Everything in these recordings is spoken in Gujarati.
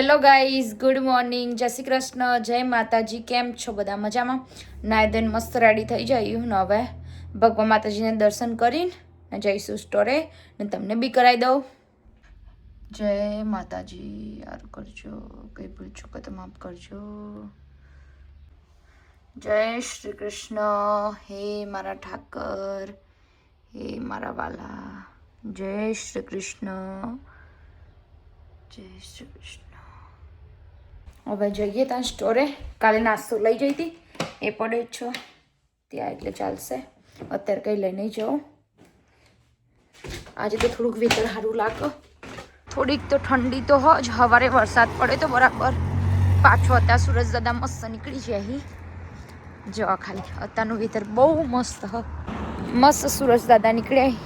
હેલો ગાઈઝ, ગુડ મોર્નિંગ, જય શ્રી કૃષ્ણ, જય માતાજી. કેમ છો બધા? મજામાં? નાઈ ધોઈને મસ્ત રેડી થઈ જયું ને હવે ભગવાન માતાજીને દર્શન કરીને જઈશું સ્ટોરે ને તમને બી કરાવી દઉં. જય માતાજી. યાર કરજો, કઈ ભૂલ ચૂકો તો માફ કરજો. જય શ્રી કૃષ્ણ. હે મારા ઠાકર, હે મારા વાલા, જય શ્રી કૃષ્ણ, જય શ્રી કૃષ્ણ. હવે જઈએ ત્યાં સ્ટોરે. કાલે નાસ્તો લઈ જઈ હતી એ પડે જ છો ત્યાં, એટલે ચાલશે. અત્યારે કંઈ લઈ નહીં જાઉં. આજે તો થોડુંક વેધર સારું લાગે. થોડીક તો ઠંડી તો હોય જ. સવારે વરસાદ પડે તો બરાબર પાછો અત્યારે સૂરજ દાદા મસ્ત નીકળી જાય. જો ખાલી અત્યારનું વેધર બહુ મસ્ત હ. મસ્ત સૂરજ દાદા નીકળ્યા.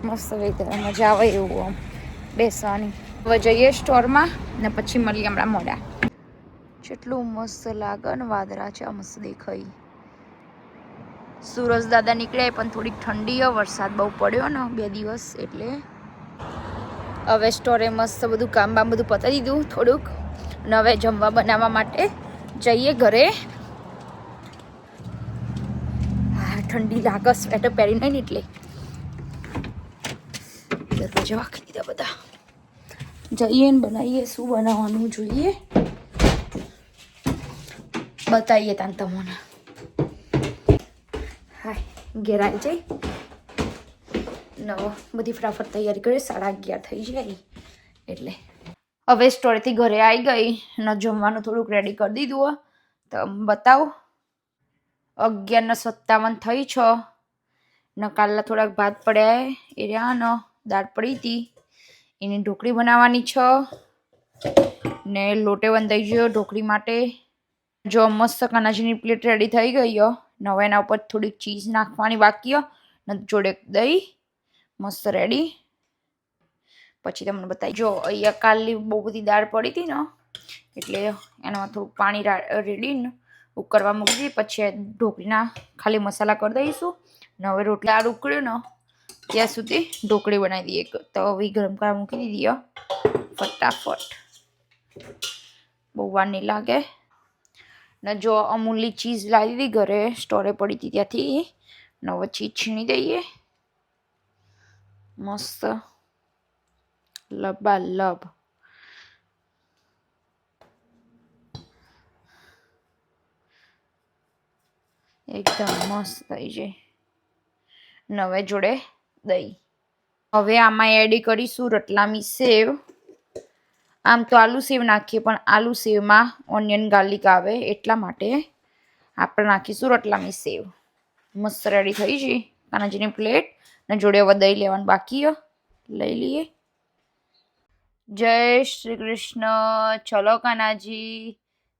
મસ્ત વેધર, મજા આવે એવું આમ બેસવાની. હવે જઈએ સ્ટોરમાં ને પછી મળીએ હમણાં મોડા. કેટલું મસ્ત લાગે ને, વાદળા છે મસ્ત દેખાય. સૂરજ દાદા નીકળ્યા પણ થોડીક ઠંડી હોય, વરસાદ બહુ પડ્યો ને 2 દિવસ એટલે. હવે સ્ટોરે મસ્ત બધું કામ બામ બધું પતાવી દીધું થોડુંક, અને હવે જમવા બનાવવા માટે જઈએ ઘરે. હા ઠંડી લાગે, સ્વેટર પહેરી નહીં ને એટલે દરવાજા વાંકી દીધા બધા. જઈએ ને બનાવીએ, શું બનાવવાનું જોઈએ બતાવીએ તાન તમને. હાય ઘેર આવી જઈ નવો બધી ફટાફટ તૈયારી કરી. 11:30 થઈ જાય એટલે હવે સ્ટોરેથી ઘરે આવી ગઈ ને જમવાનું થોડુંક રેડી કરી દીધું. તો બતાવો 11:57 થઈ છે ને. કાલના થોડાક ભાત પડ્યા એ રહ્યા ને, દાળ પડી હતી એની ઢોકળી બનાવવાની છે ને લોટે બંધાઈ ગયો ઢોકળી માટે. જો મસ્ત કાનાજીની પ્લેટ રેડી થઈ ગઈ હો. હવે એના ઉપર થોડીક ચીઝ નાખવાની બાકી ને જોડે દહીં મસ્ત રેડી. પછી તમને બતાવી. જો અહીંયા કાલની બહુ બધી દાળ પડી હતી ને એટલે એનામાં થોડુંક પાણી રેડીને ઉકળવા મૂકી દીધી. પછી ઢોકળીના ખાલી મસાલા કરી દઈશું ને હવે રોટલી દાળ ઉકળ્યું ને ત્યાં સુધી ઢોકળી બનાવી દઈએ. તો હવે ગરમ કરવા મૂકી દીધી ફટાફટ, બહુ વાર નહીં લાગે. ને જો અમૂલની ચીઝ લાવી દીધી ઘરે, સ્ટોરે પડી હતી ત્યાંથી. ને હવે ચીઝ છીણી દઈએ મસ્ત લબાલબ. એકદમ મસ્ત થઈ જાય. ને હવે જોડે દહીં. હવે આમાં એડ કરીશું રતલામી સેવ. આમ તો આલુ સેવ નાખીએ પણ આલુ સેવમાં ઓનિયન ગાર્લિક આવે એટલા માટે આપણે નાખીશું રતલામી સેવ. મસ્ત રેડી થઈ છે કાનાજીની પ્લેટ ને જોડે હવે દહીં લેવાનું બાકી લઈ લઈએ. જય શ્રી કૃષ્ણ. ચલો કાનાજી,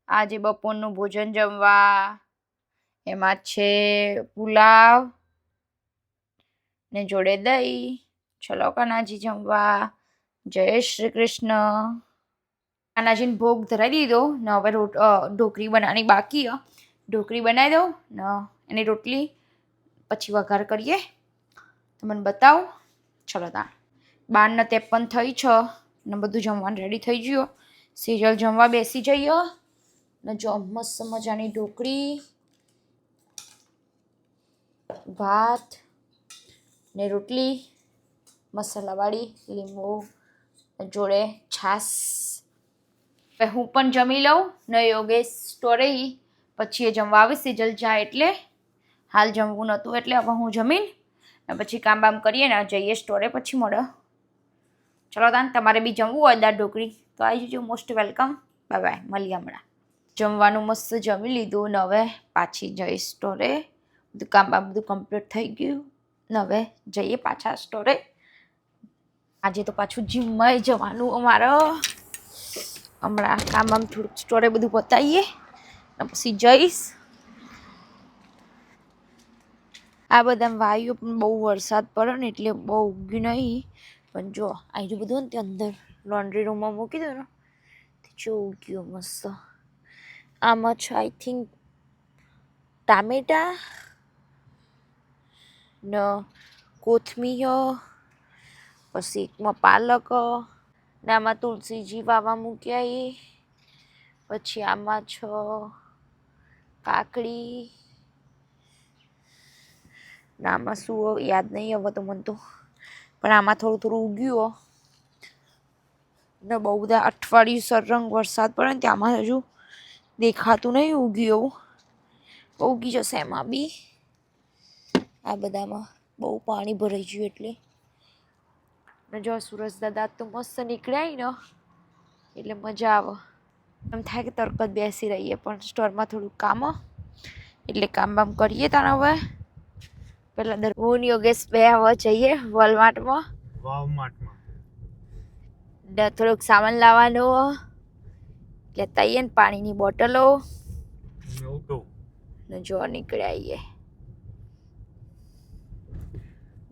આજે બપોરનું ભોજન જમવા. એમાં છે પુલાવ ને જોડે દહીં. ચલો કાનાજી જમવા. જય શ્રી કૃષ્ણ. કાનાજીને ભોગ ધરાવી દીધો ને હવે ઢોકળી બનાવવાની બાકી. ઢોકળી બનાવી દઉં ને એની રોટલી પછી વઘાર કરીએ. તમને બતાવું. ચલો તા 12:53 થઈ છે ને બધું જમવાનું રેડી થઈ ગયું. સિરિયલ જમવા બેસી જઈએ ને જો મસ્ત મજાની ઢોકળી, ભાત ને રોટલી મસાલાવાળી, લીંબુ જોડે છાશ. હવે હું પણ જમી લઉં ને યોગેશ સ્ટોરે પછી એ જમવા આવે. સિજલ જાય એટલે હાલ જમવું નહોતું એટલે હવે હું જમીન ને પછી કામ બામ કરીએ ને જઈએ સ્ટોરે. પછી મળે. ચલો તાન, તમારે બી જમવું હોય દાળ ઢોકળી તો આવી જજો. Most welcome. બાય બાય, મળીએ હમણાં. જમવાનું મસ્ત જમી લીધું ને હવે પાછી જઈશ સ્ટોરે. બધું કામ બામ બધું કમ્પ્લીટ થઈ ગયું ને હવે જઈએ પાછા સ્ટોરે. આજે તો પાછું જીમમાં જવાનું અમારે. હમણાં કામ બામ થોડુંક સ્ટોરે બધું પતાવીએ ને પછી જઈશ. આ બધા વાયુ પણ બહુ વરસાદ પડે ને એટલે બહુ ઉગ્યું નહીં. પણ જો આજુ બધું ને તે અંદર લોન્ડ્રી રૂમમાં મૂકી દો ને જો ઉગ્યું મસ્ત. આમાં છે આઈ થિંક ટામેટા ને કોથમીર, પછી એકમાં પાલક ને આમાં તુલસીજી વાવા મૂક્યા એ. પછી આમાં છ કાકડી. ને આમાં શું યાદ નહીં હવે તો મને તો, પણ આમાં થોડું થોડું ઉગ્યું. ને બહુ બધા અઠવાડિયું સરરંગ વરસાદ પડે ને ત્યાંમાં હજુ દેખાતું નહીં ઉગ્યું એવું. ઉગી જશે એમાં બી. આ બધામાં બહુ પાણી ભરાઈ ગયું એટલે. ને જો સુરજ દાદા તો મસ્ત નીકળ્યા ને એટલે મજા આવે. એમ થાય કે તરત બેસી રહીએ, પણ સ્ટોરમાં થોડુંક કામ એટલે કામ બામ કરીએ તારા હવે. પેલા હું યોગેશ બે હવે જઈએ વોલમાર્ટમાં. થોડુંક સામાન લાવવાનું લેતા આવીએ ને પાણીની બોટલો. ને જો નીકળ્યા આવીએ.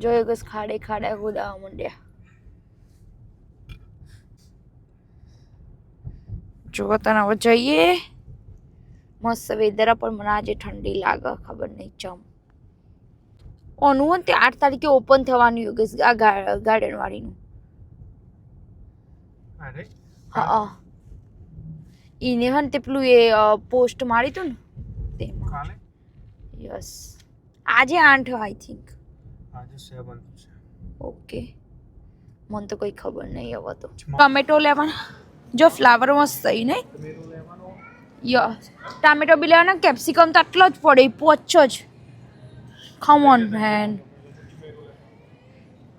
જો યોગેશ ખાડે ખાડે કૂદાવા માંડ્યા. જો તને હવે જઈએ. મસ્ત વેધર પણ મને આજે ઠંડી લાગે, ખબર નહીં ચમ. ઓનું તે 8 તારીખે ઓપન થવાનું યોગેશ આ ગાર્ડન વાળીનું. હા ઈને હન તે પેલું એ પોસ્ટ મારી તું ને તેમાં. યસ આજે 8 આઈ થિંક. આજે 7 છે. ઓકે મને તો કોઈ ખબર નહીં હવે તો. ટમેટો લેવાના. જો ફ્લાવર મસ્ત થઈ નહીં. યસ ટામેટો બી લેવાના. કેપ્સિકમ તો આટલો જ પડે, પોચો જ. Come on main.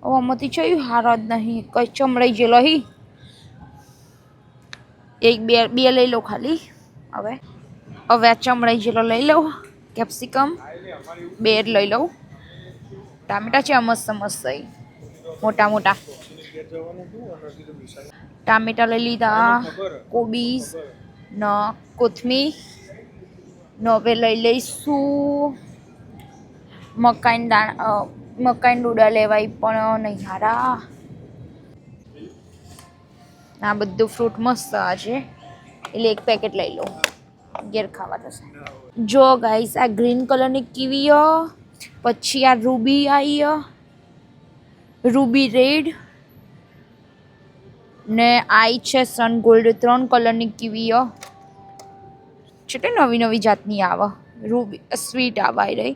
ઓ આમાંથી છે હારા જ નહીં, કઈ ચમડાઈ ગયેલો હી. એક બે લઈ લો ખાલી. હવે આ ચમડાઈ ગયેલો લઈ લઉં. કેપ્સિકમ 2 લઈ લઉં. ટામેટા છે મસ્ત મસ્ત મોટા મોટા. ટામેટા લઈ લીધા. કોબીજ ન કોથમીર ન હવે લઈ લઈશું. મકાઈ ડોડા લેવાય પણ નહીં હારા. આ બધું ફ્રૂટ મસ્ત આજે એટલે એક પેકેટ લઈ લઉં. ઘેર ખાવા થશે. જો ગાઈસ આ ગ્રીન કલરની કીવી, પછી આ રૂબી આવી, રૂબી રેડ ને આઈ છે સન ગોલ્ડ. 3 કલરની કીવી છે. નવી નવી જાતની આવે. રૂબી સ્વીટ આવે રહી.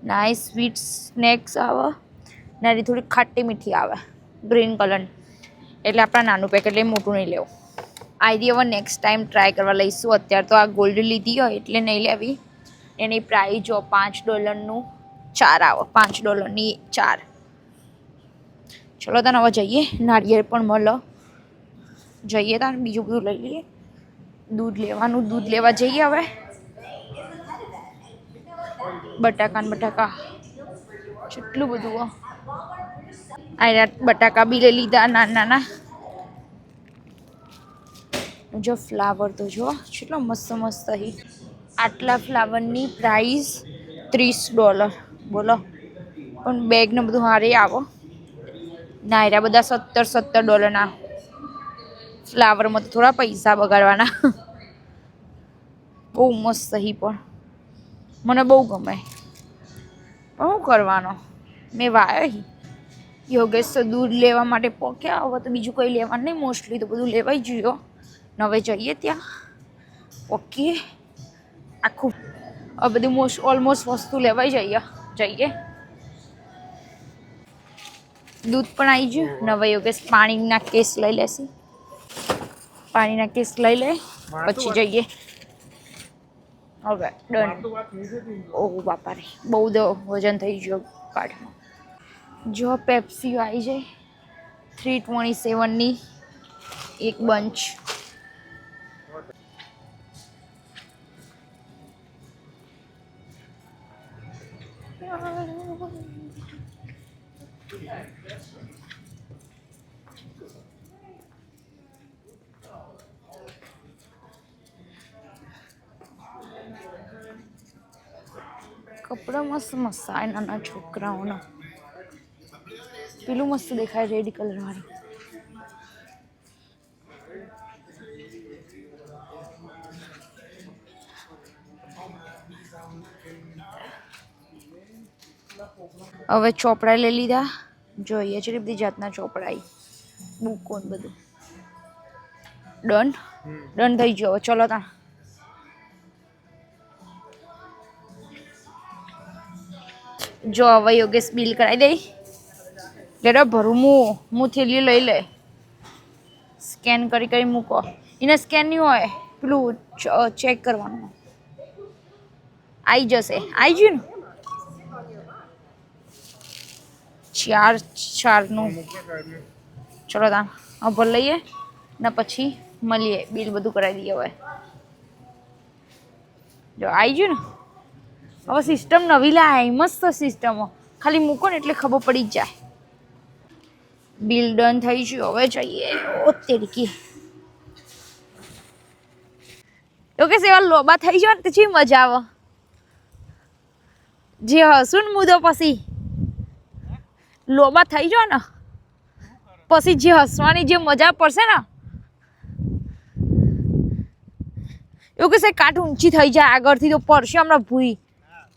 ના સ્વીટ સ્નેક્સ આવે ને થોડી ખાટી મીઠી આવે ગ્રીન કલર. એટલે આપણા નાનું પેકેટ લઈ મોટું નહીં લેવું. આઈડી હવે નેક્સ્ટ ટાઈમ ટ્રાય કરવા લઈશું. અત્યારે તો આ ગોલ્ડ લીધી હોય એટલે નહીં લેવી. એની પ્રાઇસ જો $5 4 આવે. $5 4. ચલો તને હવે જઈએ. નાળિયેર પણ મળે. જઈએ તાર બીજું બધું લઈ લઈએ. દૂધ લેવાનું, દૂધ લેવા જઈએ હવે. બટાકા કેટલું બધું. આ બટાકા બી લઈ લીધા નાના નાના. જો ફ્લાવર તો જો કેટલો મસ્ત મસ્ત હી. આટલા ફ્લાવરની પ્રાઇસ $30. બોલો. પણ બેગ ને બધું હારે આવો. ના એરા બધા $17 ના. ફ્લાવરમાં તો થોડા પૈસા બગાડવાના. બહુ મસ્ત હી પણ મને બહુ ગમે. પણ શું કરવાનો, મેં વાયો હી. યોગેશ તો દૂધ લેવા માટે પોક્યા. હવે તો બીજું કંઈ લેવાનું નહીં. મોસ્ટલી તો બધું લેવાઈ ગયું. હવે જઈએ ત્યાં. ઓકે આખું આ બધું ઓલમોસ્ટ વસ્તુ લેવાઈ જઈએ. દૂધ પણ આવી ગયું. હવે યોગેશ પાણીના કેસ લઈ લેશે. પાણીના કેસ લઈ લે પછી જઈએ. હવે ડન. ઓહ બાપા રે બહુ વજન થઈ ગયો કાઢમાં. જો પેપ્સી આવી જાય 327ની એક બંચ. કપડા મસ્ત મસ્ત આવે નાના છોકરાઓના. પેલું મસ્ત દેખાય રેડ કલર વાળું. હવે ચોપડા લઈ લીધા. જોઈએ છે બધી જાતના ચોપડા. બુકો ને બધું. ડન ડન થઈ ગયો. ચલો તા જો હવે યોગેશ બિલ કરાવી દઈ. લેડો ભરું હું થેલી લઈ લે. સ્કેન કરી મૂકો. એને સ્કેન નહીં હોય, પેલું ચેક કરવાનું. આવી જશે. આવી ગયું ને 4/4નું. ચલો તા હવે લઈએ ને પછી મળીએ. બિલ બધું કરાવી દઈએ. હવે જો આવી ગયું ને. હવે સિસ્ટમ નવી લાય, મસ્ત સિસ્ટમો. ખાલી મૂકો ને એટલે ખબર પડી જ જાય. બિલ ડન થઈ ગયું. હવે જઈએ. ઓ તેડકી ઓકે સેવા લોબા થઈ જાય ને પછી મજા આવે. જે હસું ને મુદો પછી લોબા થઈ જાય ને પછી જે હસવાની જે મજા પડશે ને એવું કે કાટ ઊંચી થઈ જાય આગળથી તો પડશે હમણાં ભૂઈ.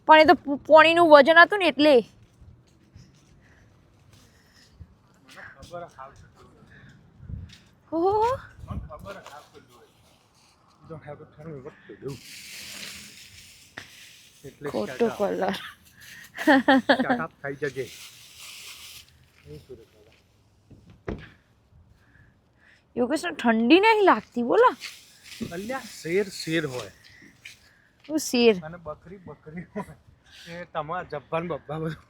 પણ એ તો પોણીનું વજન હતું ને એટલે. ખોટો કલર યોગેશ ઠંડી નહીં લાગતી બોલા. શેર હોય શેર અને બકરી હોય. એ તમારા જબ્બાન બબ્બા બધું.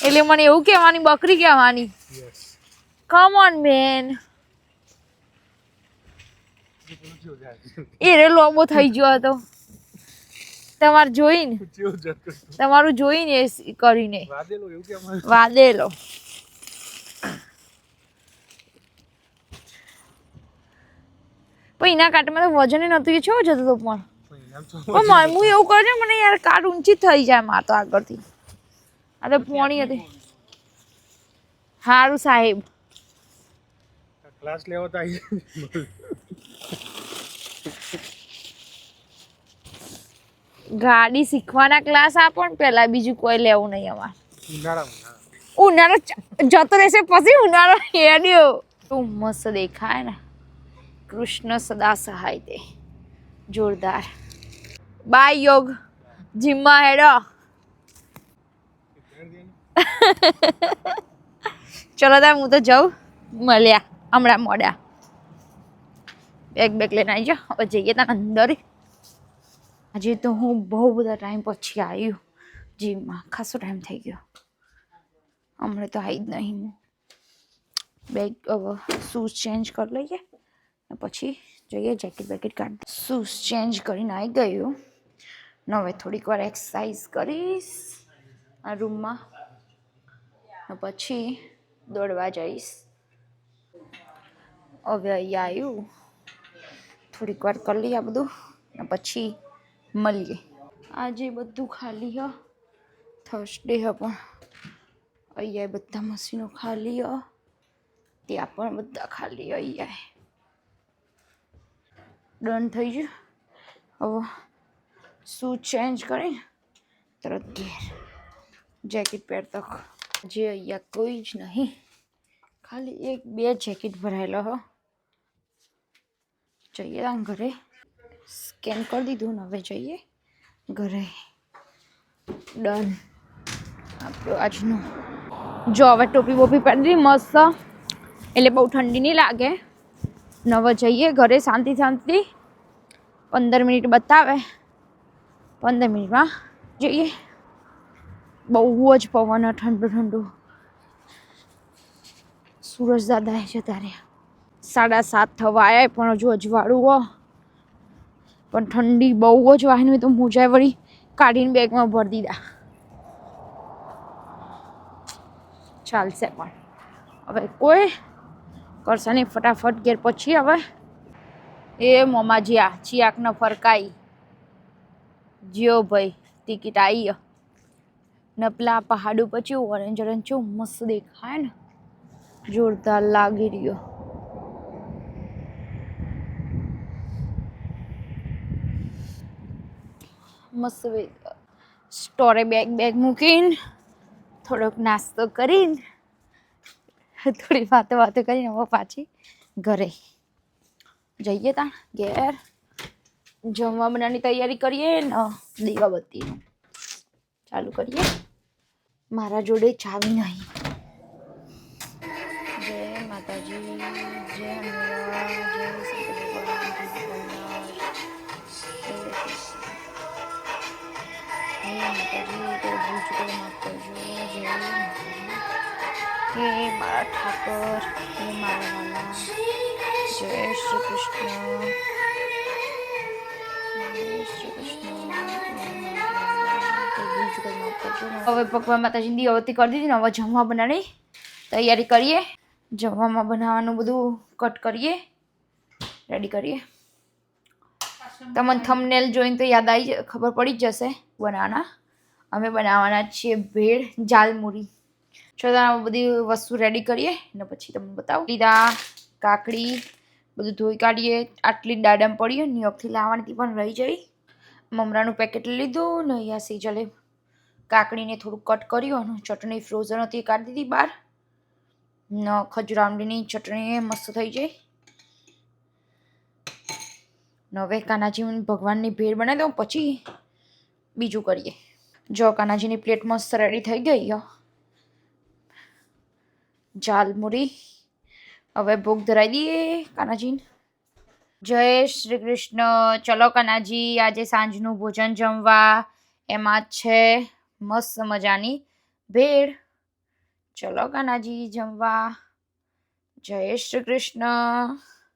એટલે મને એવું કહેવાની બકરી કહેવાની. Come on main. એ રે લોબો થઈ ગયો હતો તમારું જોઈને એ કરીને વાદેલો. પણ એના કાટમાં તો વજન નતું. એ છો જતો હતો પણ હું એવું કરજો મને યાર કાટ ઊંચી થઈ જાય માં તો આગળથી. આ તો પોણી હતી. સારું સાહેબ ક્લાસ લેવો તો ગાડી શીખવાના ક્લાસ આપો ને પેલા. બીજું કોઈ લેવું નહીં અમારે. ઉનાળો જતો રહેશે પછી ઉનાળો હેડ્યો. તું મસ્ત દેખાય ને. કૃષ્ણ સદા સહાય તે. જોરદાર. બાય યોગ. જીમમાં હેડો. ચલો તા હું તો જાઉં. મળ્યા હમણાં મોડા. બેગ લઈને આવી જાઓ. હવે જઈએ ત્યાં અંદર. આજે તો હું બહુ બધા ટાઈમ પછી આવ્યું જીમમાં. ખાસો ટાઈમ થઈ ગયો. હમણાં તો આવી જ નહીં હું. બેગ હવે શૂઝ ચેન્જ કરી લઈએ પછી જઈએ. જેકેટ કાઢ. શૂઝ ચેન્જ કરીને આવી ગયું. હવે થોડીક વાર એક્સરસાઇઝ કરીશ આ રૂમમાં. પછી દોડવા જઈશ. હવે અહીંયા આવ્યું. થોડીક વાર કરી લઈએ આ બધું પછી મળીએ. આજે બધું ખાલી હ. થર્સડે હ પણ અહીંયા બધા મશીનો ખાલી હ. ત્યાં પણ બધા ખાલી. અહીંયા ડન થઈ ગયું. હવે શૂઝ ચેન્જ કરી તરત ઘેર. જેકેટ પહેરતો જે અહીંયા કોઈ જ નહીં. ખાલી 1-2 જેકેટ ભરાયેલો હો. જઈએ ઘરે. સ્કેન કરી દીધું ને હવે જઈએ ઘરે. ડન આપણું આજનું. જો હવે ટોપી બોપી પહેરી દીધી મસ્ત. એટલે બહુ ઠંડી નહીં લાગે. ને હવે જઈએ ઘરે શાંતિ 15 મિનિટ બતાવે. 15 મિનિટમાં જઈએ. બહુ જ પવન ઠંડુ. સૂરજ દાદા જતા રહ્યા. 7:30 થવા આવ્યા પણ હજુ અજવાળું હો. પણ ઠંડી બહુ જ વાહન હોય તો મોજા વળી કાઢીને બેગમાં ભરી દીધા. ચાલશે પણ હવે કોઈ કરશે નહીં. ફટાફટ ઘેર પછી હવે એ મોમાજીયા ચિયાકને ફરકાઈ જ્યો ભાઈ. ટિકિટ આવી ને પેલા પહાડું પછી ઓરેન્જ મસ્ત દેખાય ને. જોરદાર લાગી રહ્યો. મસ્ત સ્ટોરે બેગ મૂકીને થોડોક નાસ્તો કરીને થોડી વાતો કરીને હવે પાછી ઘરે. જઈએ તા ઘેર જમવા બનાવવાની તૈયારી કરીએ ને દીવાબત્તીનું ચાલુ કરીએ. મારા જોડે ચાવી નહીં. જય માતાજી, જય હનુમાન, જય શંકર ભગવાન, જય ભોળાનાથ, જય કૃષ્ણ. હે માતાજી, તો ભૂલ ચૂકો માફ કરજો. જય માતાજી. હે મારા ઠાકર, હે મારા વાલા, જય શ્રી કૃષ્ણ, જય શ્રી કૃષ્ણ. હવે ભગવાન માતાજીની દીવાબત્તી કરી દીધી ને હવે જમવા બનાવવાની તૈયારી કરીએ. જમવામાં બનાવવાનું બધું કટ કરીએ, રેડી કરીએ. તમને થંબનેલ જોઈને તો યાદ આવી ખબર પડી જ જશે બનાવવાના. અમે બનાવવાના છીએ ભેળ જાલમુરી. ચલો બધી વસ્તુ રેડી કરીએ ને પછી તમને બતાવું. લીધા કાકડી બધું ધોઈ કાઢીએ. આટલી દાડમ પડી ન્યુયોર્કથી લાવવાની પણ રહી જઈ. મમરાનું પેકેટ લીધું ને અહીંયા સીજલે કાકડીને થોડું કટ કર્યું અને ચટણી ફ્રોઝન હતી કાઢી દીધી બહાર. ને ખજૂર આંબલીની ચટણી મસ્ત થઈ જાય. ને હવે કાનાજી ભગવાનની ભેળ બનાવી દઉં પછી બીજું કરીએ. જો કાનાજીની પ્લેટ મસ્ત રેડી થઈ ગઈ. જાલમુરી હવે ભોગ ધરાવી દઈએ કાનાજીને. જય શ્રી કૃષ્ણ. ચલો કાનાજી, આજે સાંજનું ભોજન જમવા. એમાં છે મસ્ત મજાની ભેળ. ચલો કાનાજી જમવા. જય શ્રી કૃષ્ણ.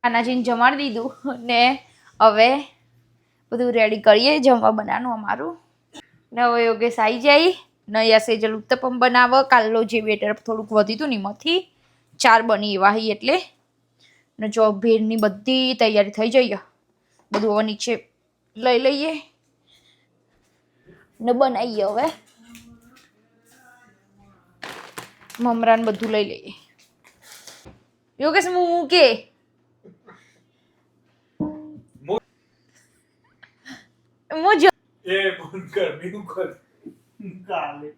કાનાજીને જમાડી દીધું ને હવે બધું રેડી કરીએ જમવા બનાવવાનું અમારું. ને હવે યોગેશ આવી જાય ને અહીંયા સેજલ ઉત્તપમ બનાવો. કાલનો જે બેટર થોડુંક વધ્યું હતું ને એમાંથી 4 બની એવા હી એટલે. ને જો ભેળની બધી તૈયારી થઈ જઈએ. બધું હવે નીચે લઈ લઈએ ને બનાવીએ. હવે મમરાને બધું લઈ લઈએ. યોગેશ હું મૂકે મુજો એ બંધ કર બીજું કર ગાલે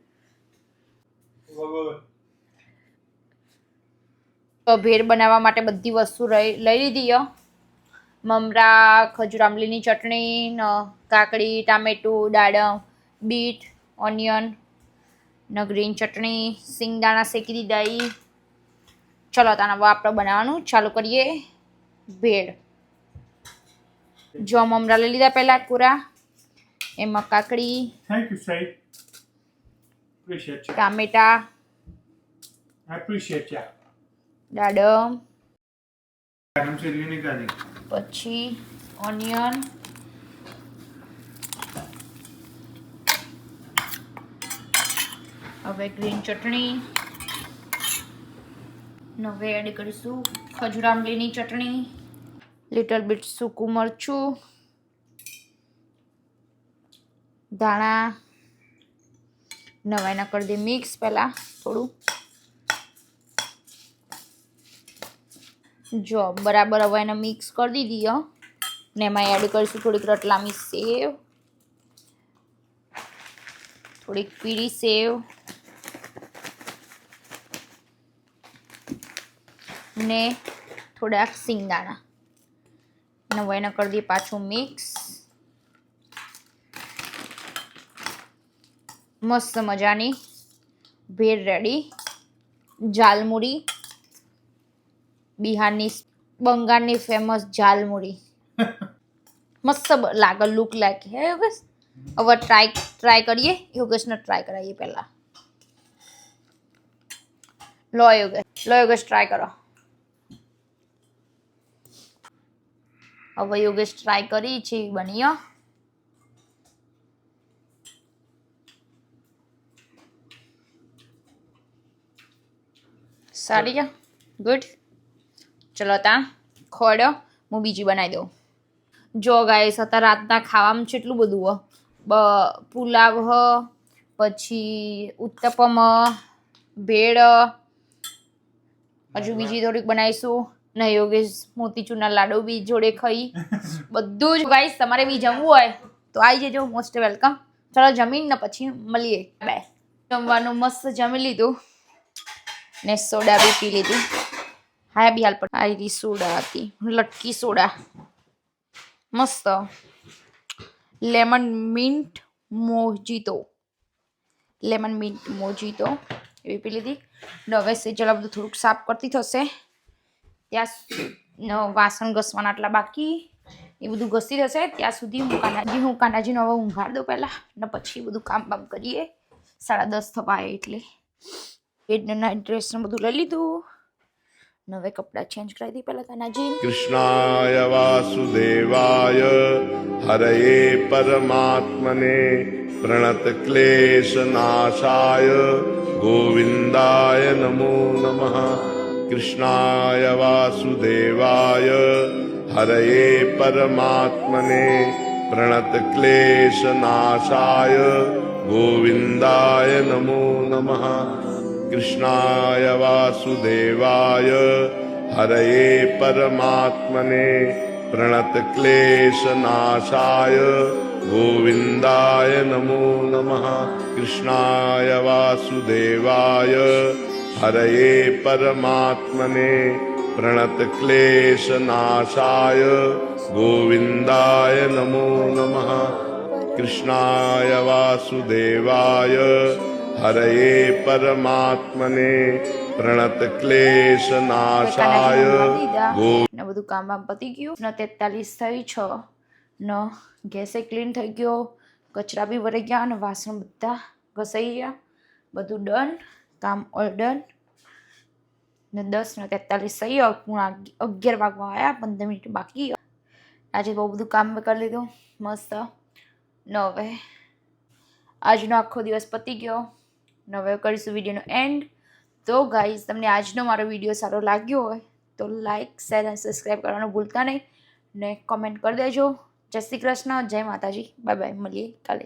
ભેળ બનાવવા માટે બધી વસ્તુ લઈ લીધી. મમરા, ખજૂર આંબલીની ચટણી, કાકડી, ટામેટું, દાડમ, બીટ, ઓનિયન ને ગ્રીન ચટણી, સિંગદાણા શેકી દીધા. ચલો તાના હવે આપણે બનાવવાનું ચાલુ કરીએ ભેળ. જો મમરા લઈ લીધા પહેલા કોરા. એમાં કાકડી, થેન્ક યુ સાહેબ એપ્રિશિએટ ટામેટા, એપ્રિશિએટ દાડમ, આરામ से लेने का नहीं પછી ઓનિયન, હવે ગ્રીન ચટણી, હવે એડ કરીશું ખજૂર આંબલીની ચટણી, લિટલ બીટ સૂકું મરચું, ધાણા. નવાઈના કરી દે મિક્સ પહેલા થોડું. જો બરાબર હવે એને મિક્સ કરી દીધી ને એમાં એડ કરીશું થોડીક રતલામી સેવ, થોડીક પીળી સેવ ને થોડાક સિંગદાણા. હવે એને કરી દઈએ પાછું મિક્સ. મસ્ત મજાની ભેળ રેડી. જાલમુરી, બિહારની બંગાળની ફેમસ જાલમુરી. મસ્ત લાગે, લુક લાગે. હે યોગેશ હવે ટ્રાય કરીએ. યોગેશને ટ્રાય કરાવીએ પહેલા. લો યોગેશ ટ્રાય કરો. હવે યોગેશ ટ્રાય કરી છે બની. સારી છે, ગુડ. ચલો તા ખોડો હું બીજી બનાવી દઉં. જો ગાઈસ અત્યારે રાતના ખાવામાં કેટલું બધું પુલાવ પછી ઉત્તપમ, ભેળ, હજુ બીજી થોડીક બનાવીશું ને યોગેશ મોતીચૂરના લાડુ બી જોડે ખાઈ. બધું જ ગાઈસ તમારે બી જમવું હોય તો આવી જજો, મોસ્ટ વેલકમ. ચલો જમીન ને પછી મળીએ. બાય. જમવાનું મસ્ત જમી લીધું ને સોડા બી પી લીધી. હા બી હાલ પણ આ રીત સોડા હતી, લટકી સોડા મસ્ત. Lemon mint mojito, lemon mint mojito એવી પી લીધી. ને હવે સેજલ બધું થોડુંક સાફ કરતી થશે. ત્યાં વાસણ ઘસવાના આટલા બાકી, એ બધું ઘસી થશે. ત્યાં સુધી હું કાનાજીને હવે ઊંઘાડ દઉં પહેલાં, ને પછી બધું કામ બામ કરીએ. 10:30 થવા આવે એટલે. બેડને નાઇટ ડ્રેસ ને બધું લઈ લીધું. ને હવે કપડાં ચેન્જ કરાવી દી પહેલાં કાનાજી. कृष्णाय वासुदेवाय हरये परमात्मने प्रणतक्लेशनाशाय गोविन्दाय नमो नमः। कृष्णाय वासुदेवाय हरये परमात्मने प्रणतक्लेशनाशाय गोविन्दाय नमो नमः। कृष्णाय वासुदेवाय हरये परमात्मने प्रणतक्लेशनाशाय गोविन्दाय नमो नमः। कृष्णाय वासुदेवाय हरये परमात्मने प्रणतक्लेशनाशाय गोविन्दाय नमो नमः। कृष्णाय वासुदेवाय हरये परमात्मने प्रणतक्लेशनाशाय ને બધું કામ બામ પતી ગયું. ને 43 થઈ 6 ને ગેસે ક્લીન થઈ ગયો, કચરા બી ભરાઈ ગયા અને વાસણ બધા ઘસાઈ ગયા. બધું ડન, કામ ઓલ ડન. ને 10 ને 43 થઈ ગયો. 11 વાગવા આવ્યા, 15 મિનિટ બાકી. આજે બહુ બધું કામ કરી લીધું મસ્ત. ને હવે આજનો આખો દિવસ પતી ગયો. ને હવે કરીશું વિડીયોનો એન્ડ. તો ગાઈઝ, તમને આજનો મારો વિડીયો સારો લાગ્યો હોય તો લાઇક, શેર અને સબસ્ક્રાઈબ કરવાનું ભૂલતા નહીં. ને કોમેન્ટ કરી દેજો. જય શ્રી કૃષ્ણ, જય માતાજી, બાય બાય, મળીએ કાલે.